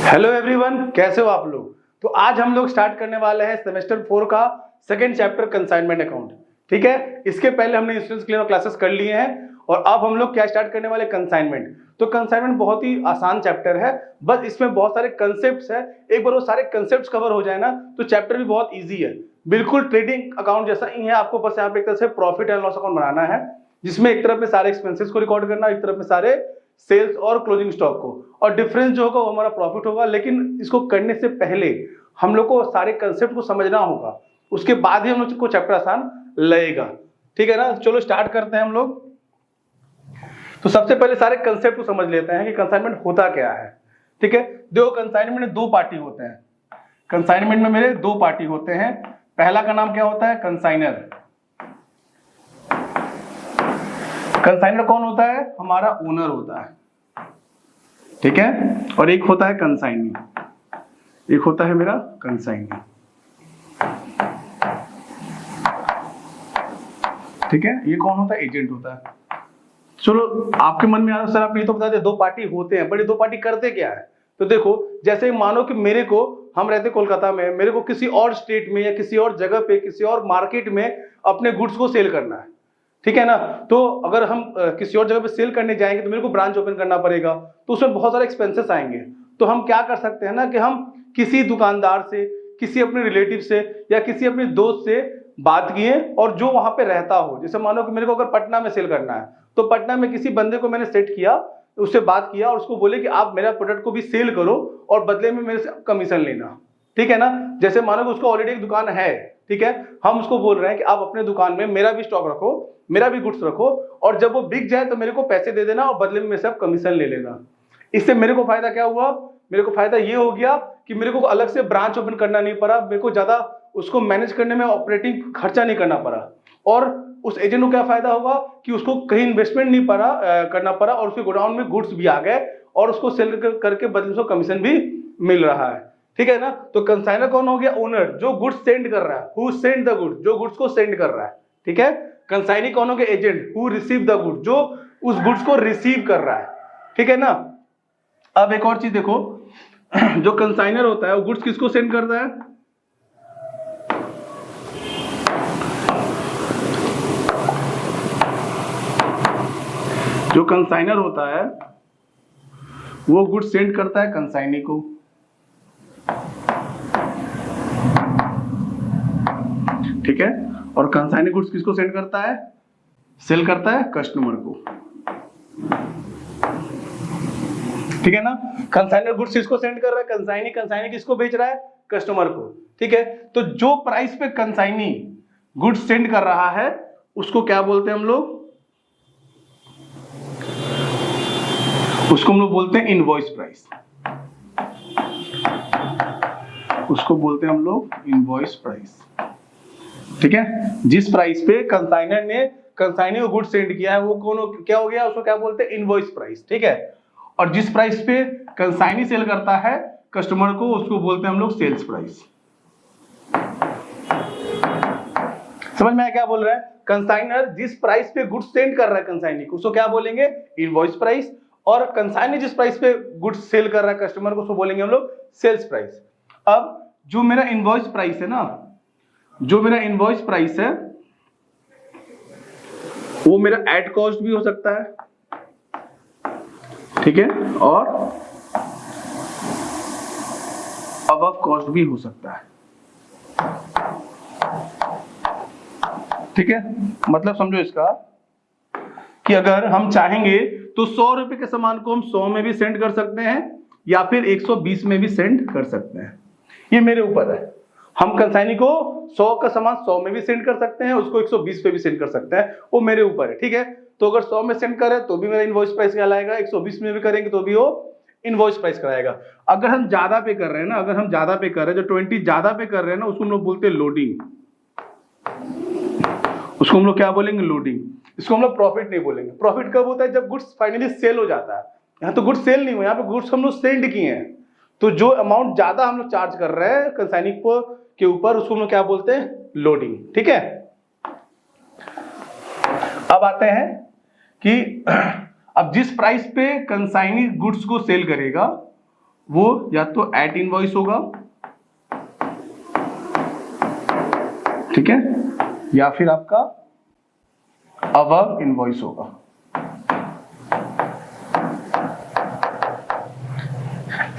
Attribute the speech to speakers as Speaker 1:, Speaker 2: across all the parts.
Speaker 1: Hello everyone, कैसे हो आप लोग। तो आज हम लोग स्टार्ट करने वाले हैं सेमेस्टर 4 का सेकंड चैप्टर कंसाइनमेंट अकाउंट। ठीक है, इसके पहले हमने इंश्योरेंस क्लेम क्लासेस कर लिए हैं और अब हम लोग क्या स्टार्ट करने वाले कंसाइनमेंट। तो कंसाइनमेंट बहुत ही आसान चैप्टर है, बस इसमें बहुत सारे कंसेप्ट्स है। एक बार वो सारे कंसेप्ट्स कवर हो जाए ना तो चैप्टर भी बहुत ईजी है, बिल्कुल ट्रेडिंग अकाउंट जैसा ही है। आपको बस यहाँ पे एक तरह से प्रॉफिट एंड लॉस अकाउंट बनाना है, जिसमें एक तरफ में सारे एक्सपेंसेस को रिकॉर्ड करना, एक तरफ में सारे सेल्स और क्लोजिंग स्टॉक को, और डिफरेंस जो होगा वो हमारा प्रॉफिट होगा। लेकिन इसको करने से पहले हम लोग को सारे कंसेप्ट को समझना होगा, उसके बाद ही हम लोग को चैप्टर आसान लगेगा। ठीक है ना, चलो स्टार्ट करते हैं हम लोग। तो सबसे पहले सारे कंसेप्ट को समझ लेते हैं कि कंसाइनमेंट होता क्या है। ठीक है, देखो कंसाइनमेंट में दो पार्टी होते हैं। कंसाइनमेंट में मेरे दो पार्टी होते हैं। पहला का नाम क्या होता है? कंसाइनर। कंसाइनर कौन होता है? हमारा ओनर होता है। ठीक है, और एक होता है कंसाइनी, एक होता है मेरा कंसाइनी। ठीक है, ये कौन होता है? एजेंट होता है। चलो आपके मन में आ रहा सर आप ये तो बता दे, दो पार्टी होते हैं, बड़ी दो पार्टी करते क्या है। तो देखो, जैसे मानो कि मेरे को, हम रहते कोलकाता में, मेरे को किसी और स्टेट में या किसी और जगह पे किसी और मार्केट में अपने गुड्स को सेल करना है। ठीक है ना, तो अगर हम किसी और जगह पे सेल करने जाएंगे तो मेरे को ब्रांच ओपन करना पड़ेगा, तो उसमें बहुत सारे एक्सपेंसेस आएंगे। तो हम क्या कर सकते हैं ना कि हम किसी दुकानदार से, किसी अपने रिलेटिव से या किसी अपने दोस्त से बात किए और जो वहां पे रहता हो, जैसे मानो कि मेरे को अगर पटना में सेल करना है तो पटना में किसी बंदे को मैंने सेट किया, उससे बात किया और उसको बोले कि आप मेरा प्रोडक्ट को भी सेल करो और बदले में मेरे से कमीशन लेना। ठीक है ना, जैसे मानो कि उसका ऑलरेडी एक दुकान है, ठीक है, हम उसको बोल रहे हैं कि आप अपने दुकान में मेरा भी स्टॉक रखो, मेरा भी गुड्स रखो, और जब वो बिक जाए तो मेरे को पैसे दे देना और बदले में मेरे से आप कमीशन ले लेना। इससे मेरे को फायदा क्या हुआ? मेरे को फायदा ये हो गया कि मेरे को अलग से ब्रांच ओपन करना नहीं पड़ा, मेरे को ज्यादा उसको मैनेज करने में ऑपरेटिंग खर्चा नहीं करना पड़ा, और उस एजेंट को क्या फायदा होगा कि उसको कहीं इन्वेस्टमेंट नहीं करना पड़ा और उसके गोडाउन में गुड्स भी आ गए और उसको सेल करके बदले में कमीशन भी मिल रहा है। ठीक है ना, तो कंसाइनर कौन हो गया? ओनर, जो गुड्स सेंड कर रहा है, हु सेंड द गुड्स, जो गुड्स को सेंड कर रहा है। ठीक है, कंसाइनी कौन हो गया? Agent, who receive the goods, जो उस गुड्स को रिसीव कर रहा है। ठीक है ना, अब एक और चीज देखो, जो कंसाइनर होता है वो गुड्स किसको सेंड करता है? जो कंसाइनर होता है वो गुड्स सेंड करता है कंसाइनी को। ठीक है, और कंसाइनी गुड्स किसको सेंड करता है? सेल करता है कस्टमर को। ठीक है ना, कंसाइनर गुड्स किसको सेंड कर रहा है? कंसाइनी। कंसाइनी किसको बेच रहा है? कस्टमर को। ठीक है, तो जो प्राइस पे कंसाइनी गुड्स सेंड कर रहा है उसको क्या बोलते हैं हम लोग? उसको हम लोग बोलते हैं इनवॉइस प्राइस। उसको बोलते हैं हम लोग इनवॉइस प्राइस। ठीक है, जिस प्राइस पे कंसाइनर ने कंसाइनी को गुड्स सेंड किया है वो कौन क्या हो गया? उसको क्या बोलते हैं? Invoice price. ठीक है, और जिस प्राइस पे कंसाइनी सेल करता है कस्टमर को उसको बोलते हैं हम लोग सेल्स प्राइस। समझ में आया क्या बोल रहा है? कंसाइनर जिस प्राइस पे गुड्स सेंड कर रहा है कंसाइनी को उसको क्या बोलेंगे? इनवॉइस प्राइस, और कंसाइनी जिस प्राइस पे गुड्स सेल कर रहा है कस्टमर को उसको बोलेंगे हम लोग सेल्स प्राइस। अब जो मेरा इनवॉइस प्राइस है ना, जो मेरा इनवॉइस प्राइस है वो मेरा एड कॉस्ट भी हो सकता है। ठीक है, और अबव कॉस्ट भी हो सकता है। ठीक है, मतलब समझो इसका कि अगर हम चाहेंगे तो 100 रुपए के सामान को हम 100 में भी सेंड कर सकते हैं या फिर 120 में भी सेंड कर सकते हैं, ये मेरे ऊपर है। हम कंसाइनी को 100 का सामान 100 में भी सेंड कर सकते हैं, उसको 120 पे भी सेंड कर सकते हैं, वो मेरे ऊपर है। ठीक है, तो अगर 100 में सेंड करें तो भी मेरा इनवॉइस प्राइस कहलाएगा, 120 में भी करेंगे तो भी वो इनवॉइस प्राइस कराएगा। अगर हम ज्यादा पे कर रहे हैं ना, अगर हम ज्यादा पे कर रहे हैं, जो 20 ज्यादा पे कर रहे हैं ना, उसको हम लोग बोलते हैं लोडिंग। उसको हम लोग क्या बोलेंगे? लोडिंग। इसको हम लोग प्रॉफिट नहीं बोलेंगे। प्रॉफिट कब होता है? जब गुड्स फाइनली सेल हो जाता है। यहाँ तो गुड्स सेल नहीं हुआ, यहाँ पे गुड्स हम लोग सेंड किए हैं, तो जो अमाउंट ज्यादा हम लोग चार्ज कर रहे हैं कंसाइनी के ऊपर उसको हम लोग क्या बोलते हैं? लोडिंग। ठीक है, अब आते हैं कि अब जिस प्राइस पे कंसाइनी गुड्स को सेल करेगा वो या तो एट इनवॉइस होगा, ठीक है, या फिर आपका अबव इनवॉइस होगा।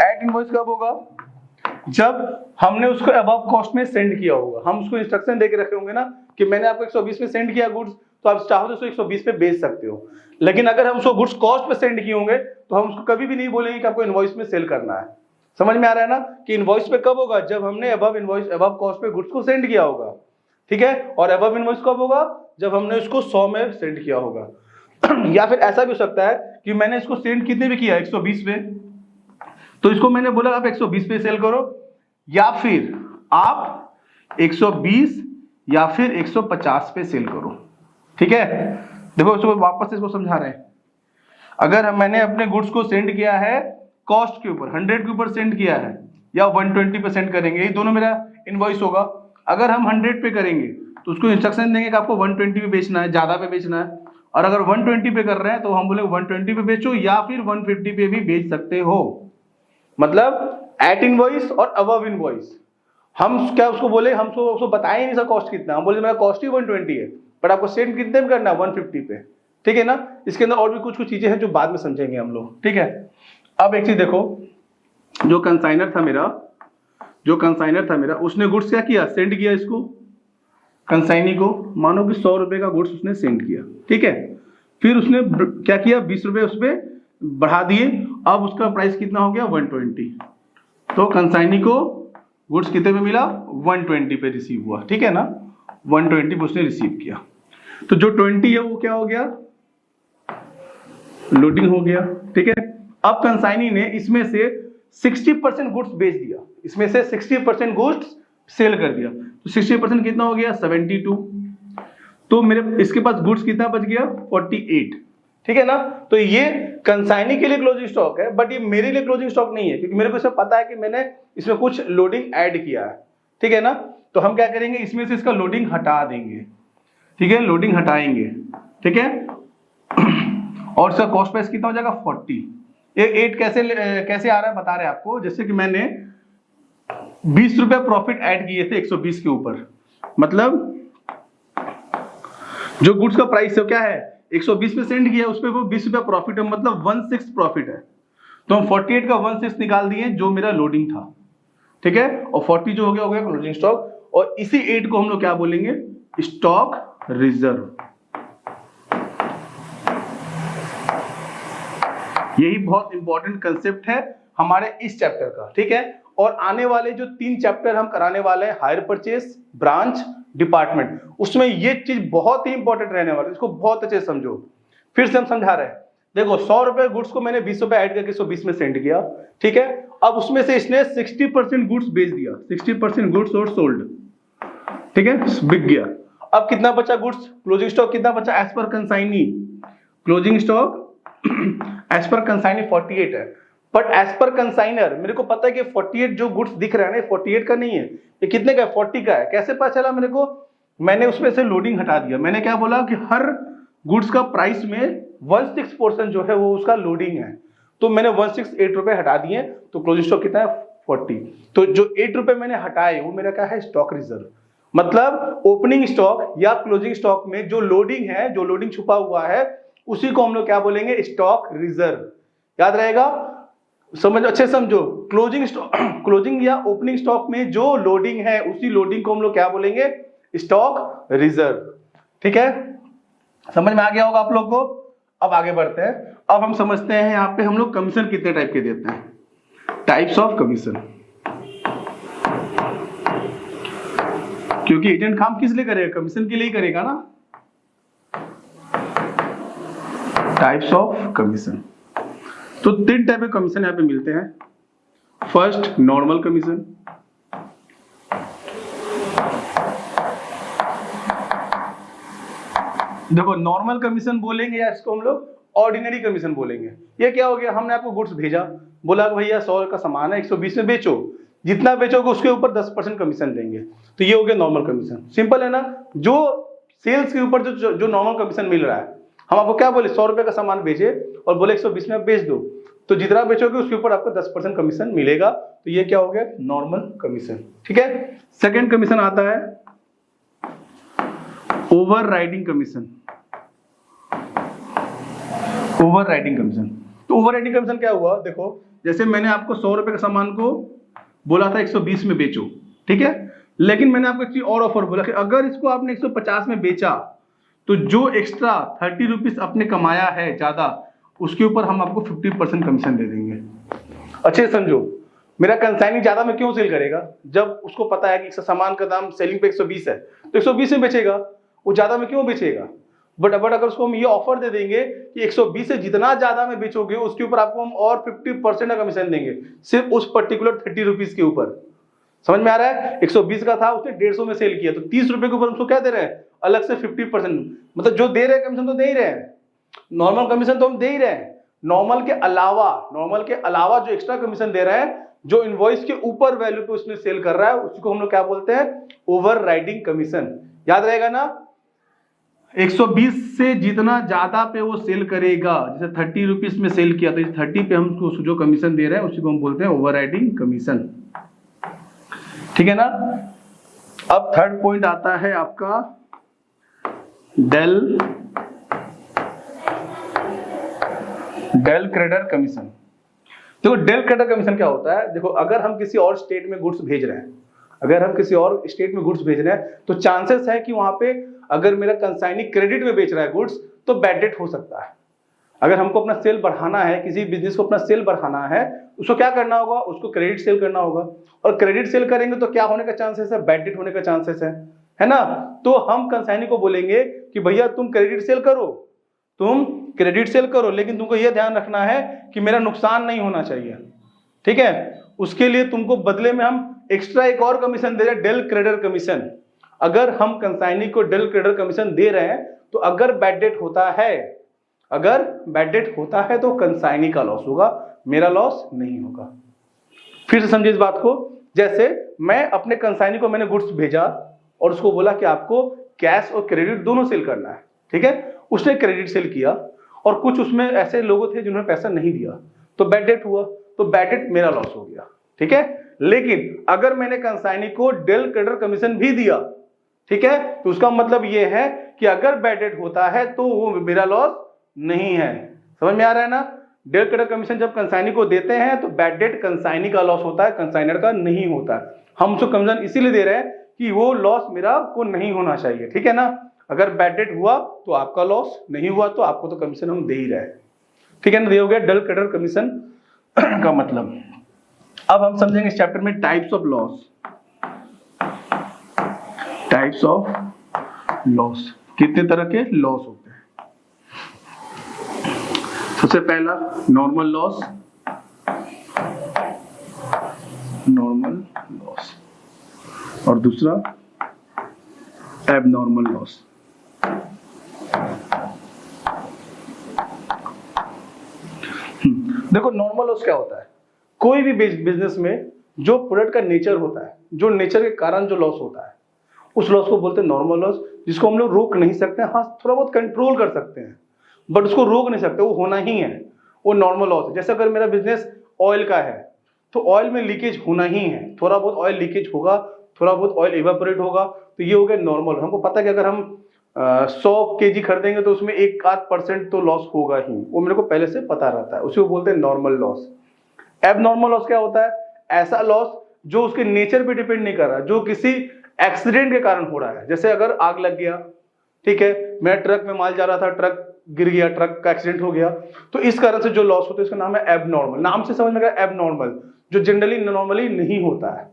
Speaker 1: एट इनवॉइस कब होगा? जब हमने उसको अबव कॉस्ट में सेंड किया होगा। हम उसको इंस्ट्रक्शन देके रखे होंगे ना कि मैंने आपको 120 पे सेंड किया गुड्स, तो आप चाहो तो उसको 120 पे बेच सकते हो। लेकिन अगर हम उसको गुड्स कॉस्ट पे सेंड किए होंगे तो हम उसको कभी भी नहीं बोलेंगे कि आपको इनवॉइस में सेल करना है। समझ में आ रहा है ना कि इनवॉइस पे कब होगा? जब हमने अबव इनवॉइस अबव कॉस्ट पे गुड्स को सेंड किया होगा, ठीक है। और अबव इनवॉइस कब होगा? जब हमने उसको 100 में सेंड किया होगा। या फिर ऐसा भी हो सकता है कि मैंने इसको सेंड कितने पे किया? 120 पे, तो इसको मैंने बोला आप 120 पे सेल करो, या फिर आप 120 या फिर 150 पे सेल करो, ठीक है। देखो इसको वापस इसको समझा रहे हैं। अगर मैंने अपने गुड्स को सेंड किया है कॉस्ट के ऊपर, 100 के ऊपर सेंड किया है, या 120 पे सेंड करेंगे, ये दोनों मेरा इनवॉइस होगा। अगर हम 100 पे करेंगे तो उसको इंस्ट्रक्शन देंगे कि आपको 120 पे बेचना है, ज्यादा पे बेचना है। और अगर 120 पे कर रहे हैं तो हम बोले 120 पे बेचो, या फिर 150 पे भी बेच सकते हो। मतलब एट इनवॉइस और अबव इनवॉइस। हम क्या उसको बोले, हम उसको बताए नहीं सर कॉस्ट कितना, हम बोले मेरा कॉस्ट ही 120 है, बट आपको सेंड कितने में करना है? 150 पे, ठीक है ना। इसके अंदर और भी कुछ कुछ चीजें हैं जो बाद में समझेंगे हम लोग, ठीक है। अब एक चीज देखो, जो कंसाइनर था मेरा उसने गुड्स क्या किया? सेंड किया इसको, कंसाइनी को। मानो कि 100 रुपए का गुड्स उसने सेंड किया, ठीक है। फिर उसने क्या किया? 20 रुपए उस पर बढ़ा दिए। अब उसका प्राइस कितना हो गया? 120। तो कंसाइनी को गुड्स कितने पे मिला? 120 पे रिसीव हुआ, ठीक है ना। 120 पे उसने रिसीव किया। तो जो 20 है वो क्या हो गया? लोडिंग हो गया, ठीक है। अब कंसाइनी ने इसमें से 60% गुड्स बेच दिया, इसमें से 60% गुड्स सेल कर दिया। तो 60% कितना हो गया? 72। तो मेरे इसके पास गुड्स कितना बच गया? 48, ठीक है ना। तो ये कंसाइनी के लिए क्लोजिंग स्टॉक है, बट ये मेरे लिए क्लोजिंग स्टॉक नहीं है, क्योंकि मेरे को इसमें पता है कि मैंने इसमें कुछ लोडिंग ऐड किया है, ठीक है ना। तो हम क्या करेंगे? इसमें से इसका लोडिंग हटा देंगे, ठीक है, लोडिंग हटाएंगे, ठीक है। और इसका कॉस्ट प्राइस कितना हो जाएगा? 40। ये 8 कैसे आ रहा है बता रहे हैं आपको। जैसे कि मैंने 20 रुपए प्रॉफिट ऐड किए थे 120 के ऊपर, मतलब जो गुड्स का प्राइस है क्या है? 120 पे सेंड किया, उस पे वो 20 रुपया प्रॉफिट है, मतलब 1/6 प्रॉफिट है। तो हम 48 का 1/6 निकाल दिए जो मेरा लोडिंग था, ठीक है। और 40 जो हो गया क्लोजिंग स्टॉक। और इसी 8 को हम लोग क्या बोलेंगे? Stock reserve. यही बहुत इंपॉर्टेंट कंसेप्ट है हमारे इस चैप्टर का, ठीक है। और आने वाले जो 3 चैप्टर हम कराने वाले हैं, हायर परचेज, ब्रांच, डिपार्टमेंट, उसमें ये चीज बहुत ही इंपॉर्टेंट रहने वाली है। इसको बहुत अच्छे से समझो। फिर से हम समझा रहे हैं। देखो 100 रुपए गुड्स को मैंने 20 रुपए ऐड करके 120 में सेंड किया, ठीक है। अब उसमें से इसने 60% गुड्स बेच दिया, 60% गुड्स और सोल्ड, ठीक है, बिक गया। अब कितना बचा गुड्स? क्लोजिंग स्टॉक कितना बचा? As per consignee closing stock as per consignee 48 है। बट एज पर कंसाइनर मेरे को पता है कि 48 जो गुड्स दिख रहा है ना, 48 का नहीं है, ये कितने का है? 40 का है। कैसे पता चला मेरे को? मैंने उसमें से लोडिंग हटा दिया। मैंने क्या बोला कि हर गुड्स का प्राइस में 1/6 जो है वो उसका लोडिंग है। तो मैंने 1/6 रुपए हटा दिए, तो क्लोजिंग स्टॉक कितना है? 40। तो जो 8 रुपए मैंने हटाए वो मेरा क्या है? Stock reserve. मतलब ओपनिंग स्टॉक या क्लोजिंग स्टॉक में जो लोडिंग है, जो लोडिंग छुपा हुआ है, उसी को हम लोग क्या बोलेंगे? Stock reserve. याद रहेगा? समझ, अच्छे समझो। क्लोजिंग या ओपनिंग स्टॉक में जो लोडिंग है उसी लोडिंग को हम लोग क्या बोलेंगे? स्टॉक रिजर्व, ठीक है। समझ में आ गया होगा आप लोग को। अब आगे बढ़ते हैं। अब हम समझते हैं यहाँ पे हम लोग कमीशन कितने टाइप के देते हैं, टाइप्स ऑफ कमीशन। क्योंकि एजेंट काम किस लिए करेगा? कमीशन के लिए ही करेगा ना। Types of commission. तो 3 टाइप के कमीशन यहाँ पे मिलते हैं। First, normal commission. देखो नॉर्मल कमीशन बोलेंगे या इसको हम लोग ऑर्डिनरी कमीशन बोलेंगे। ये क्या हो गया? हमने आपको गुड्स भेजा, बोला कि भैया 100 का सामान है, 120 में बेचो, जितना बेचोगे उसके ऊपर 10% कमीशन देंगे। तो ये हो गया नॉर्मल कमीशन। सिंपल है ना। जो सेल्स के ऊपर जो नॉर्मल कमीशन मिल रहा है, हम आपको क्या बोले? 100 रुपए का सामान बेचे और बोले 120 में बेच दो, तो जितना बेचोगे उसके ऊपर आपको 10% कमीशन मिलेगा। तो ये क्या हो गया, नॉर्मल कमीशन। ठीक है, सेकंड कमीशन आता है over riding commission. Overriding commission, तो ओवर राइडिंग कमीशन क्या हुआ, देखो जैसे मैंने आपको 100 रुपए के सामान को बोला था 120 में बेचो, ठीक है, लेकिन मैंने आपको एक चीज और ऑफर बोला कि अगर इसको आपने 150 में बेचा तो जो एक्स्ट्रा 30 रुपीज आपने कमाया है ज्यादा, उसके ऊपर हम आपको 50% कमीशन दे देंगे। अच्छे समझो, मेरा कंसाइनी ज्यादा में क्यों सेल करेगा, जब उसको पता है कि सामान का दाम सेलिंग पे 120 है तो 120 में बेचेगा, वो ज्यादा में क्यों बेचेगा। बट अगर उसको हम ये ऑफर दे देंगे कि 120 से जितना ज्यादा में बेचोगे उसके ऊपर आपको हम और 50% का कमीशन देंगे, सिर्फ उस पर्टिकुलर 30 रुपीज के ऊपर। समझ में आ रहा है, 120 का था उसने 150 में सेल किया, तो 30 रुपए के ऊपर उसको क्या दे रहे हैं, अलग से 50%, मतलब जो दे रहे हैं कमीशन तो दे ही रहे हैं, नॉर्मल कमीशन तो हम दे ही रहे हैं, नॉर्मल के अलावा जो एक्स्ट्रा कमीशन दे रहे हैं, जो इनवॉइस के ऊपर वैल्यू पे उसने सेल कर रहा है, उसको हम लोग क्या बोलते हैं, ओवर राइडिंग कमीशन। याद रहेगा ना, 120 से जितना ज्यादा पे वो सेल करेगा, जैसे 30 रुपीज में सेल किया तो इस 30 पे हम उसको जो कमीशन दे रहे हैं उसी को हम बोलते हैं ओवर राइडिंग कमीशन। ठीक है ना। अब थर्ड पॉइंट आता है आपका डेल क्रेडिटर कमीशन। देखो डेल क्रेडिटर कमीशन क्या होता है, देखो अगर हम किसी और स्टेट में गुड्स भेज रहे हैं, तो चांसेस है कि वहां पे अगर मेरा कंसाइनी क्रेडिट में बेच रहा है गुड्स तो बैड डेट हो सकता है। अगर हमको अपना सेल बढ़ाना है, किसी बिजनेस को अपना सेल बढ़ाना है, उसको क्या करना होगा, उसको क्रेडिट सेल करना होगा, और क्रेडिट सेल करेंगे तो क्या होने का चांसेस है, बैड डेट होने का चांसेस है ना। तो हम कंसाइनी को बोलेंगे कि भैया तुम क्रेडिट सेल करो, लेकिन तुमको यह ध्यान रखना है कि मेरा नुकसान नहीं होना चाहिए। ठीक है, उसके लिए तुमको बदले में हम एक्स्ट्रा एक और कमीशन दे रहे हैं, डेल क्रेडिटर कमीशन। अगर हम कंसाइनी को डेल क्रेडिटर कमीशन दे रहे हैं तो अगर बैड डेट होता है तो कंसाइनी का लॉस होगा, मेरा लॉस नहीं होगा। फिर से समझिए इस बात को, जैसे मैं अपने कंसाइनी को मैंने गुड्स भेजा और उसको बोला कि आपको कैश और क्रेडिट दोनों सेल करना है, ठीक है, उसने क्रेडिट सेल किया और कुछ उसमें ऐसे लोग थे जिन्होंने पैसा नहीं दिया, तो बैड डेट हुआ, तो बैड डेट मेरा लॉस हो गया। ठीक है, लेकिन अगर मैंने कंसाइनी को डेल क्रेडिटर कमीशन भी दिया, ठीक है, तो उसका मतलब यह है कि अगर बैड डेट होता है तो वो मेरा लॉस नहीं है। समझ में आ रहा है ना। डेल क्रेडिटर कमीशन जब कंसाइनी को देते हैं तो बैड डेट कंसाइनी का लॉस होता है, कंसाइनर का नहीं होता है। हम उसको कमीशन इसीलिए दे रहे हैं कि वो लॉस मेरा को नहीं होना चाहिए। ठीक है ना, अगर बैड डेट हुआ तो आपका लॉस, नहीं हुआ तो आपको तो कमीशन हम दे ही रहे हैं। ठीक है ना, ये हो गया डेल क्रेडिटर कमीशन का मतलब। अब हम समझेंगे इस चैप्टर में टाइप्स ऑफ लॉस, कितने तरह के लॉस होते हैं। सबसे पहला नॉर्मल लॉस, और दूसरा एबनॉर्मल लॉस। देखो नॉर्मल लॉस क्या होता है, कोई भी बिजनेस में जो प्रोडक्ट का नेचर होता है, जो नेचर के कारण जो लॉस होता है, उस लॉस को बोलते हैं नॉर्मल लॉस, जिसको हम लोग रोक नहीं सकते। हाँ, थोड़ा बहुत कंट्रोल कर सकते हैं बट उसको रोक नहीं सकते, वो होना ही है, वो नॉर्मल लॉस है। जैसे अगर मेरा बिजनेस ऑयल का है तो ऑयल में लीकेज होना ही है, थोड़ा बहुत ऑयल लीकेज होगा, थोड़ा बहुत ऑयल इवेपोरेट होगा, तो ये हो गया नॉर्मल। हमको पता है कि अगर हम 100 kg खरीदेंगे तो उसमें 1-8% तो लॉस होगा ही, वो मेरे को पहले से पता रहता है, उसी को बोलते हैं नॉर्मल लॉस। एबनॉर्मल लॉस क्या होता है, ऐसा लॉस जो उसके नेचर पे डिपेंड नहीं कर रहा, जो किसी एक्सीडेंट के कारण हो रहा है। जैसे अगर आग लग गया, ठीक है, मैं ट्रक में माल जा रहा था, ट्रक गिर गया, ट्रक का एक्सीडेंट हो गया, तो इस कारण से जो लॉस होता है इसका नाम है एबनॉर्मल। नाम से समझ में गया एबनॉर्मल, जो जनरली नॉर्मली नहीं होता है।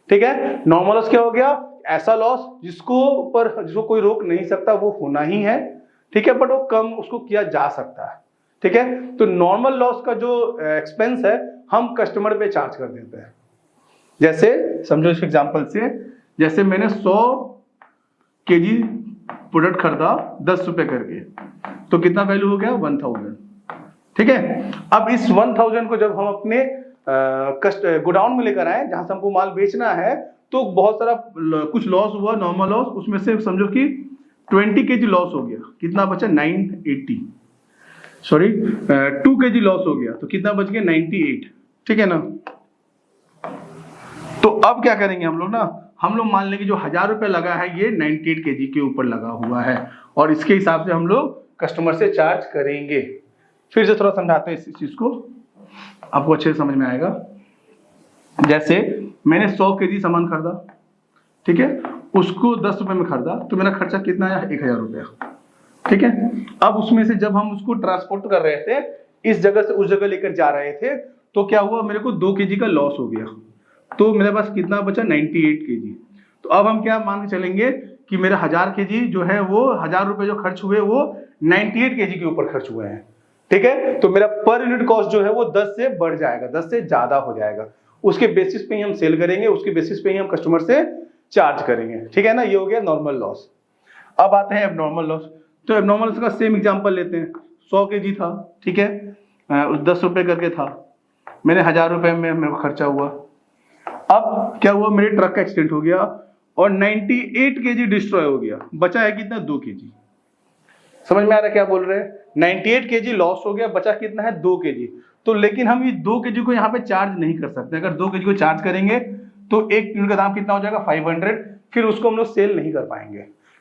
Speaker 1: ठीक है, नॉर्मल लॉस क्या हो गया, ऐसा लॉस जिसको कोई रोक नहीं सकता, वो होना ही है। ठीक है, बट वो कम उसको किया जा सकता है। ठीक है, तो नॉर्मल लॉस का जो एक्सपेंस है हम कस्टमर पे चार्ज कर देते हैं। जैसे समझो इस एग्जांपल से, जैसे मैंने 100 kg प्रोडक्ट खरीदा 10 रुपए करके, तो कितना वैल्यू हो गया, 1000। ठीक है, अब इस 1000 को जब हम अपने गोडाउन में लेकर आए जहां से हमको माल बेचना है, तो बहुत सारा कुछ लॉस हुआ, नॉर्मल लॉस, उसमें से समझो कि 20 kg लॉस हो गया, कितना बचा, 980। सॉरी 2 kg लॉस हो गया, तो कितना बच गया 98, ठीक है ना। तो अब क्या करेंगे हम लोग ना, हम लोग मान लेंगे जो 1000 रुपये लगा है ये 98 kg के ऊपर लगा हुआ है, और इसके हिसाब से हम लोग कस्टमर से चार्ज करेंगे। फिर से थोड़ा समझाते हैं इस चीज को, आपको अच्छे से समझ में आएगा। जैसे मैंने 100 kg सामान खरीदा, ठीक है, उसको 10 रुपए में खरीदा, तो मेरा खर्चा कितना आया 1000 रुपया, ठीक है। अब उसमें से जब हम उसको ट्रांसपोर्ट कर रहे थे, इस जगह से उस जगह लेकर जा रहे थे, तो क्या हुआ, मेरे को 2 kg का लॉस हो गया, तो मेरे पास कितना बचा 98 kg। तो अब हम क्या मान के चलेंगे कि मेरा 1000 kg जो है वो 1000 रुपए जो खर्च हुए वो 98 kg के ऊपर खर्च हुए हैं, ठीक है। तो मेरा पर यूनिट कॉस्ट जो है वो 10 से बढ़ जाएगा, 10 से ज्यादा हो जाएगा। उसके बेसिस पे ही हम सेल करेंगे, उसके बेसिस पे ही हम कस्टमर से चार्ज करेंगे, ठीक है ना। ये हो गया नॉर्मल लॉस। अब आते हैं एबनॉर्मल लॉस। तो एबनॉर्मल लॉस का सेम एग्जांपल लेते हैं। 100 kg था, ठीक है, 10 रुपए करके था, मैंने 1000 रुपए में मेरे को खर्चा हुआ। अब क्या हुआ, मेरे ट्रक का एक्सीडेंट हो गया और 98 kg डिस्ट्रॉय हो गया, बचा है कितना 2 kg। समझ में आ रहा है क्या बोल रहे हैं, 98 kg लॉस हो गया, बचा कितना है 2 kg। तो लेकिन हम ये 2 kg को यहाँ पे चार्ज नहीं कर सकते। अगर 2 kg को चार्ज करेंगे तो एक यूनिट का दाम कितना हो जाएगा 500, फिर उसको हम लोग सेल नहीं कर पाएंगे,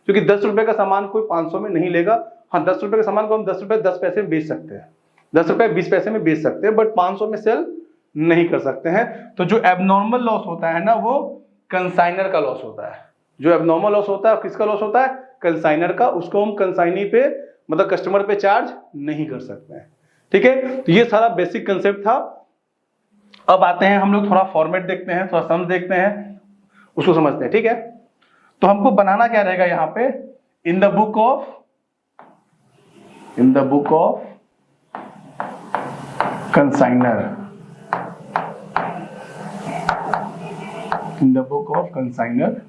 Speaker 1: क्योंकि 10 रुपए का सामान कोई 500 में नहीं लेगा। हाँ, 10 रुपए का सामान को हम 10 रुपए 10 पैसे में बेच सकते हैं, 10 रुपए 20 पैसे में बेच सकते हैं, बट 500 में सेल नहीं कर सकते हैं। तो जो एबनॉर्मल लॉस होता है ना, वो कंसाइनर का लॉस होता है। जो एबनॉर्मल लॉस होता है किसका लॉस होता है, कंसाइनर का। उसको हम कंसाइनी पे मतलब कस्टमर पे चार्ज नहीं कर सकते हैं, ठीक है। तो ये सारा बेसिक कंसेप्ट था। अब आते हैं हम लोग थोड़ा फॉर्मेट देखते हैं, थोड़ा सम देखते हैं, उसको समझते हैं, ठीक है। तो हमको बनाना क्या रहेगा यहाँ पे, in the book of consignor, in the book of consignor.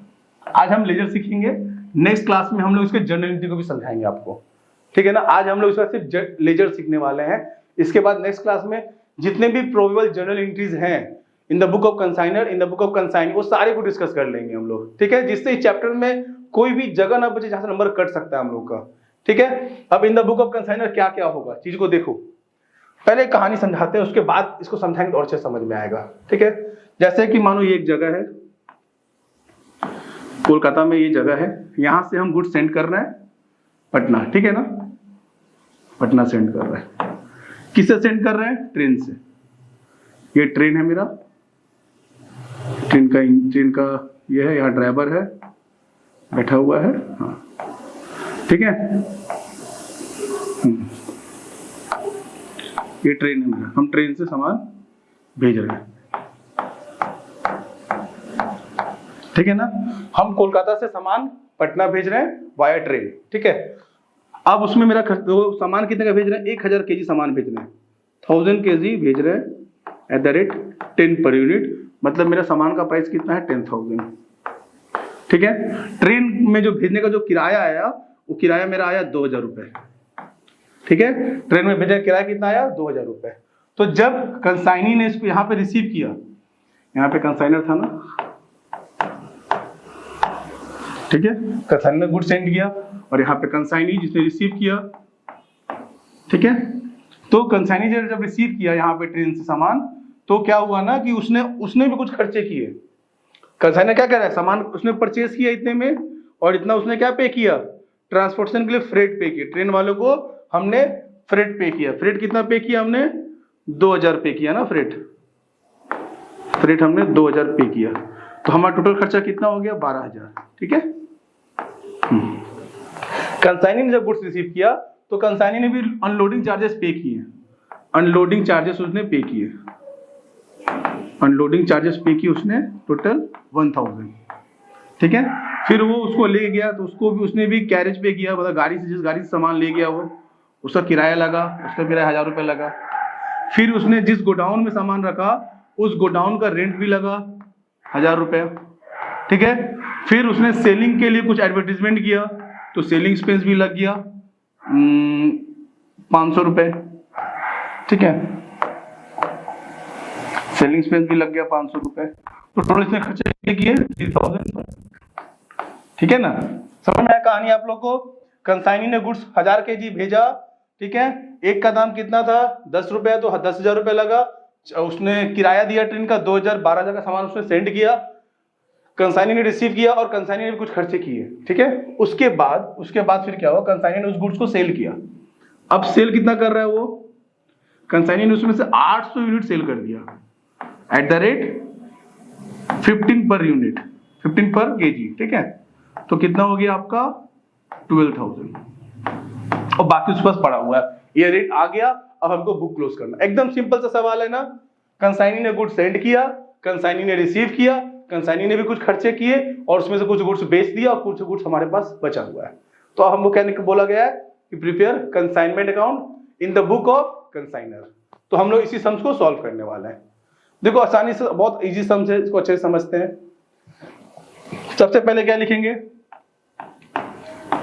Speaker 1: आज हम लेजर सीखेंगे, नेक्स्ट क्लास में हम लोग इसके जर्नल एंट्री को भी समझाएंगे आपको, ठीक है ना। आज हम लोग इसका सिर्फ लेजर सीखने वाले हैं। इसके बाद नेक्स्ट क्लास में जितने भी प्रोबेबल जर्नल एंट्रीज हैं in the book of consignor, in the book of consign, वो सारे को डिस्कस कर लेंगे हम लोग, ठीक है, जिससे इस चैप्टर में कोई भी जगह ना बचे जहां से नंबर कट सकता है हम लोग का, ठीक है। अब in the book of consignor क्या क्या होगा, चीज को देखो। पहले कहानी समझाते हैं, उसके बाद इसको समझाएंगे तो और अच्छे समझ में आएगा, ठीक है। जैसे कि मानो ये एक जगह है, कोलकाता में ये जगह है, यहां से हम गुड्स सेंड कर रहे हैं पटना, ठीक है ना, पटना सेंड कर रहे हैं। किससे सेंड कर रहे हैं, ट्रेन से। ये ट्रेन है मेरा, ट्रेन का ये है, यहाँ ड्राइवर है बैठा हुआ है, हाँ, ठीक है। ये ट्रेन है मेरा, हम ट्रेन से सामान भेज रहे हैं, ठीक है ना। हम कोलकाता से सामान पटना भेज रहे हैं वाया ट्रेन, ठीक है। अब उसमें मेरा सामान कितने का भेज रहे हैं, 1000 kg सामान भेज रहे हैं, 1000 kg भेज रहे हैं eight the rate 10 per unit, मतलब मेरा सामान का प्राइस कितना है 10,000, ठीक है। ट्रेन में जो भेजने का जो किराया आया, वो किराया मेरा आया 2000 रुपये, ठीक है। ट्रेन में भेजने का किराया कितना आया 2000 रुपये। तो जब कंसाइनी ने इसको यहाँ पे रिसीव किया, यहाँ पे कंसाइनर था ना, ठीक है, कंसाइनर ने गुड सेंड किया और यहाँ पे कंसाइनी जिसने रिसीव किया, ठीक है। तो कंसाइनी जब रिसीव किया यहाँ पे ट्रेन से सामान, तो क्या हुआ ना कि उसने भी कुछ खर्चे किए। कंसाइनर क्या कर रहा है, सामान उसने परचेज किया इतने में, और इतना उसने क्या पे किया, ट्रांसपोर्टेशन के लिए फ्रेट पे किया। ट्रेन वालों को हमने फ्रेट पे किया। फ्रेट कितना पे किया हमने, 2000 पे किया ना, फ्रेट हमने 2000 पे किया। तो हमारा टोटल खर्चा कितना हो गया 12000, ठीक है। कंसाइनी ने जब गुड्स रिसीव किया तो कंसाइनी ने भी अनलोडिंग चार्जेस पे किए, अनलोडिंग चार्जेस उसने पे किए, अनलोडिंग चार्जेस पे किए उसने टोटल 1000, ठीक है। फिर वो उसको ले गया तो उसको भी उसने भी कैरेज पे किया, मतलब गाड़ी से, जिस गाड़ी से सामान ले गया वो, उसका किराया लगा, उसका किराया 1000 रुपये लगा। फिर उसने जिस गोडाउन में सामान रखा उस गोडाउन का रेंट भी लगा 1000 रुपये, ठीक है। फिर उसने सेलिंग के लिए कुछ एडवर्टीजमेंट किया तो सेलिंग एक्सपेंस भी लग गया 500 रुपये, ठीक है, सेलिंग एक्सपेंस भी लग गया 500 रुपये। तो टोटल इसने खर्चे किए 3000, ठीक है ना। समझ में आया कहानी आप लोग को। कंसाइनी ने गुड्स 1000 kg भेजा ठीक है। एक का दाम कितना था 10 रुपया, तो 10,000 रुपया लगा। उसने किराया दिया ट्रेन का 2,000, 12,000 का सामान उसने सेंड किया, कंसाइनी ने रिसीव किया और कंसाइनी ने भी कुछ खर्चे किए, ठीक है। उसके बाद फिर क्या हुआ, कंसाइनी ने उस गुड्स को सेल किया। अब सेल कितना कर रहा है वो, कंसाइनी ने उसमें से 800 यूनिट सेल कर दिया eight the rate 15 per unit, 15 पर केजी, ठीक है। तो कितना हो गया आपका 12,000, और बाकी उसके पास पड़ा हुआ है, ये रेट आ गया। अब हमको बुक क्लोज करना, एकदम सिंपल सा सवाल है ना। कंसाइनी ने गुड्स सेंड किया, कंसाइनी ने रिसीव किया, कंसाइनी ने भी कुछ खर्चे किए और उसमें से कुछ गुड्स बेच दिया और कुछ गुड्स हमारे पास बचा हुआ है। तो अब हमको क्या बोला गया है कि prepare consignment account in the book of consignor. तो हम लोग इसी सम्स को सॉल्व करने वाले हैं। देखो आसानी से, बहुत इजी सम्स है, इसको अच्छे से समझते हैं। सबसे पहले क्या लिखेंगे,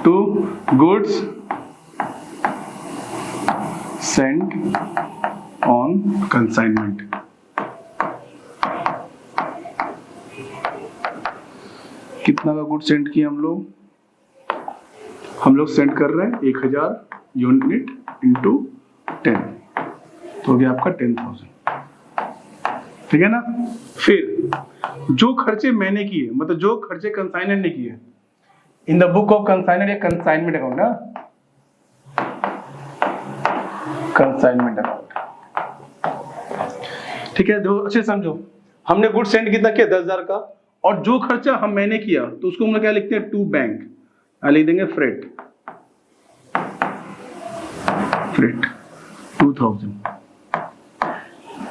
Speaker 1: to goods sent on consignment. कितना का गुड सेंड किया हम लोग सेंड कर रहे हैं 1000 यूनिट इंटू 10, तो हो गया आपका 10,000, ठीक है ना। फिर जो खर्चे मैंने किए, मतलब जो खर्चे कंसाइनर ने किए in the book of consignor या कंसाइनमेंट अकाउंट ना, कंसाइनमेंट अकाउंट, ठीक है। दो अच्छे समझो, हमने गुड सेंड कितना किया 10,000 का, और जो खर्चा मैंने किया तो उसको हम लोग क्या लिखते हैं, टू बैंक, लिख देंगे फ्रेट 2000।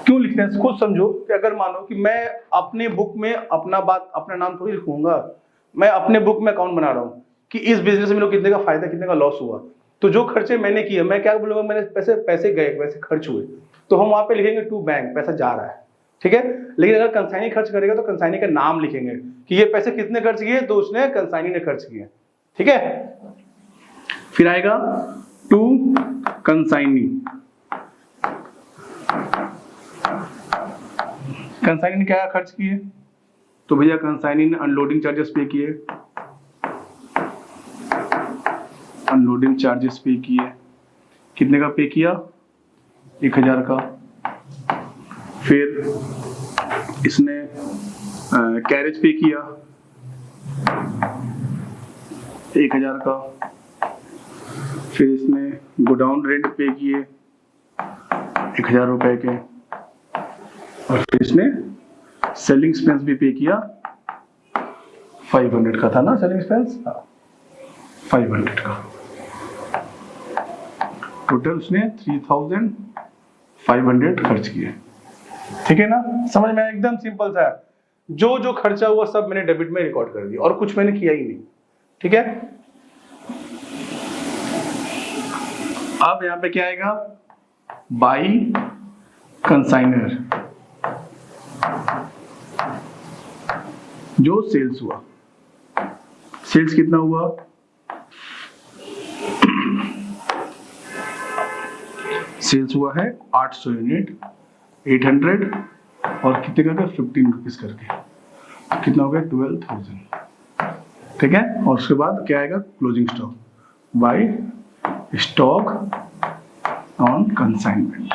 Speaker 1: क्यों लिखते हैं खुद समझो कि अगर मानो कि मैं अपने बुक में अपना नाम थोड़ी लिखूंगा, मैं अपने बुक में अकाउंट बना रहा हूं कि इस बिजनेस में लोग कितने का फायदा कितने का लॉस हुआ, तो जो खर्चे मैंने किए मैं क्या बोलूंगा, मैंने पैसे गए, पैसे खर्च हुए, तो हम वहां पे लिखेंगे टू बैंक, पैसा जा रहा है, ठीक है। लेकिन अगर कंसाइनी खर्च करेगा तो कंसाइनी का नाम लिखेंगे कि ये पैसे कितने खर्च किए, तो उसने कंसाइनी ने खर्च किए, ठीक है। फिर आएगा टू कंसाइनी, कंसाइनी ने क्या खर्च किए, तो भैया कंसाइनी ने अनलोडिंग चार्जेस पे किए, अनलोडिंग चार्जेस पे किए, कितने का पे किया 1000 का। फिर इसने कैरेज पे किया 1000 का। फिर इसने गोडाउन रेंट पे किए 1000 रुपए के, और फिर इसने सेलिंग एक्सपेंस भी पे किया 500 का था ना, सेलिंग एक्सपेंस 500 का। टोटल उसने 3,500 खर्च किए, ठीक है ना। समझ में एकदम सिंपल सा है, जो जो खर्चा हुआ सब मैंने डेबिट में रिकॉर्ड कर दिया और कुछ मैंने किया ही नहीं, ठीक है। अब यहां पे क्या आएगा, बाई कंसाइनर, जो सेल्स हुआ, सेल्स कितना हुआ, सेल्स हुआ है 800 यूनिट, 800 और कितने का 15 रुपीज करके, कितना हो गया 12,000, ठीक है। और उसके बाद क्या आएगा, closing stock by stock on consignment.